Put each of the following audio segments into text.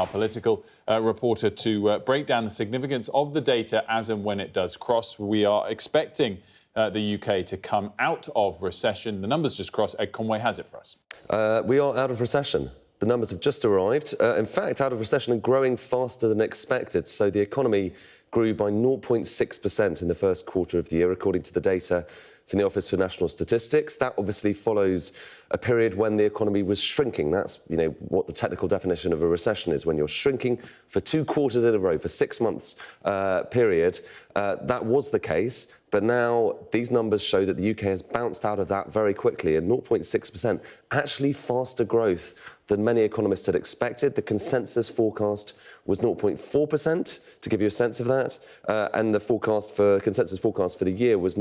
our political reporter, to break down the significance of the data as and when it does cross. We are expecting the UK to come out of recession. The numbers just crossed. Ed Conway has it for us. We are out of recession. The numbers have just arrived. In fact, out of recession and growing faster than expected. So the economy grew by 0.6% in the first quarter of the year, according to the data from the Office for National Statistics. That obviously follows a period when the economy was shrinking. That's, what the technical definition of a recession is, when you're shrinking for 2 quarters in a row, for 6 months period. That was the case, but now these numbers show that the UK has bounced out of that very quickly, and 0.6%, actually faster growth than many economists had expected. The consensus forecast was 0.4%, to give you a sense of that, and the consensus forecast for the year was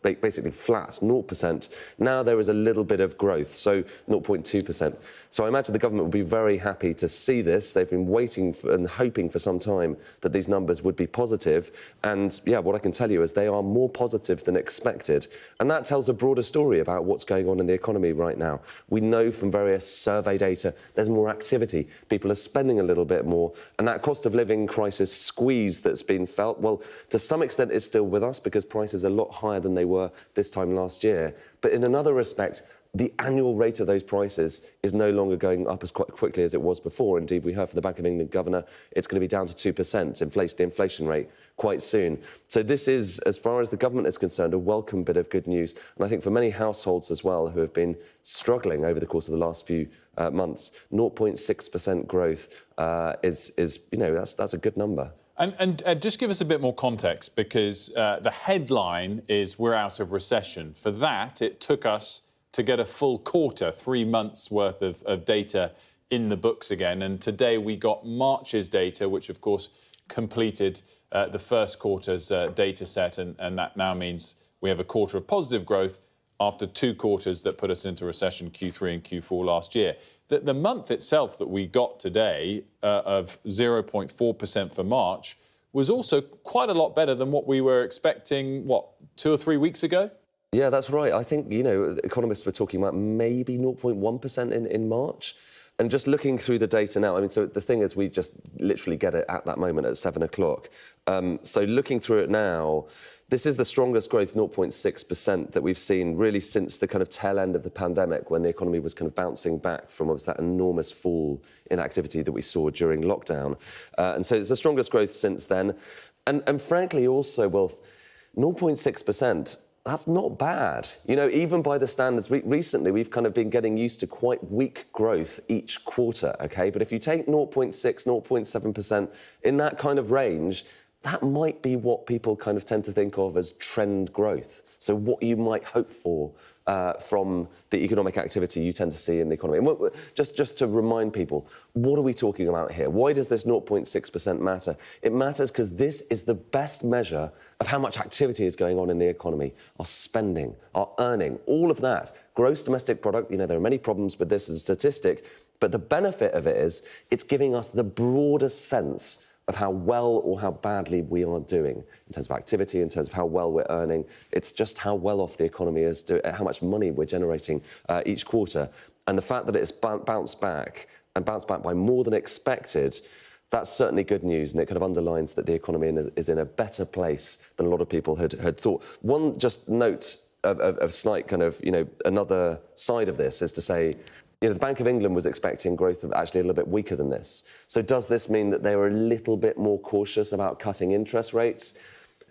basically flat, 0%. Now there is a little bit of growth, so 0.2%. So I imagine the government will be very happy to see this. They've been waiting and hoping for some time that these numbers would be positive. And yeah, what I can tell you is they are more positive than expected. And that tells a broader story about what's going on in the economy right now. We know from various survey data there's more activity. People are spending a little bit more. And that cost of living crisis squeeze that's been felt, well, to some extent is still with us because prices are a lot higher than they were this time last year. But in another respect, the annual rate of those prices is no longer going up as quite quickly as it was before. Indeed, we heard from the Bank of England governor, it's going to be down to 2%, the inflation rate, quite soon. So this is, as far as the government is concerned, a welcome bit of good news. And I think for many households as well who have been struggling over the course of the last few months, 0.6% growth that's a good number. And just give us a bit more context, because the headline is we're out of recession. For that, it took us to get a full quarter, 3 months worth of data in the books again. And today we got March's data, which of course completed the first quarter's data set. And that now means we have a quarter of positive growth after 2 quarters that put us into recession, Q3 and Q4 last year. The month itself that we got today of 0.4% for March was also quite a lot better than what we were expecting, 2 or 3 weeks ago? Yeah, that's right. I think, economists were talking about maybe 0.1% in March. And just looking through the data now, so the thing is, we just literally get it at that moment at 7 o'clock. So looking through it now, this is the strongest growth, 0.6%, that we've seen really since the kind of tail end of the pandemic, when the economy was kind of bouncing back from that enormous fall in activity that we saw during lockdown. And so it's the strongest growth since then. And frankly, also, well, 0.6%, that's not bad. Even by the standards, recently we've kind of been getting used to quite weak growth each quarter, OK? But if you take 0.6, 0.7% in that kind of range, that might be what people kind of tend to think of as trend growth. So what you might hope for from the economic activity you tend to see in the economy. And just to remind people, what are we talking about here? Why does this 0.6% matter? It matters because this is the best measure of how much activity is going on in the economy. Our spending, our earning, all of that. Gross domestic product, there are many problems with this as a statistic, but the benefit of it is it's giving us the broadest sense of how well or how badly we are doing in terms of activity, in terms of how well we're earning. It's just how well off the economy is, how much money we're generating each quarter. And the fact that it's bounced back by more than expected, that's certainly good news, and it kind of underlines that the economy is in a better place than a lot of people had thought. One just note of slight kind of, another side of this is to say, the Bank of England was expecting growth of actually a little bit weaker than this. So does this mean that they were a little bit more cautious about cutting interest rates?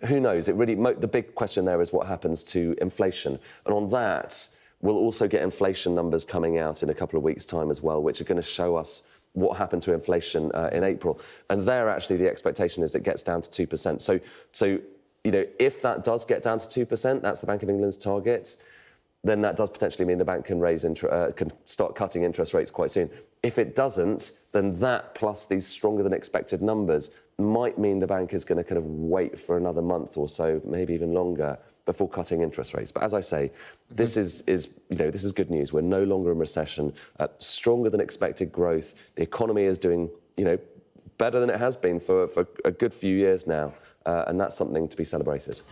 Who knows? The big question there is what happens to inflation. And on that, we'll also get inflation numbers coming out in a couple of weeks' time as well, which are going to show us what happened to inflation in April. And there, actually, the expectation is it gets down to 2%. So if that does get down to 2%, that's the Bank of England's target, then that does potentially mean the bank can start cutting interest rates quite soon. If it doesn't, then that plus these stronger than expected numbers might mean the bank is going to kind of wait for another month or so, maybe even longer, before cutting interest rates. But as I say, this is good news. We're no longer in recession. Stronger than expected growth. The economy is doing better than it has been for a good few years now, and that's something to be celebrated.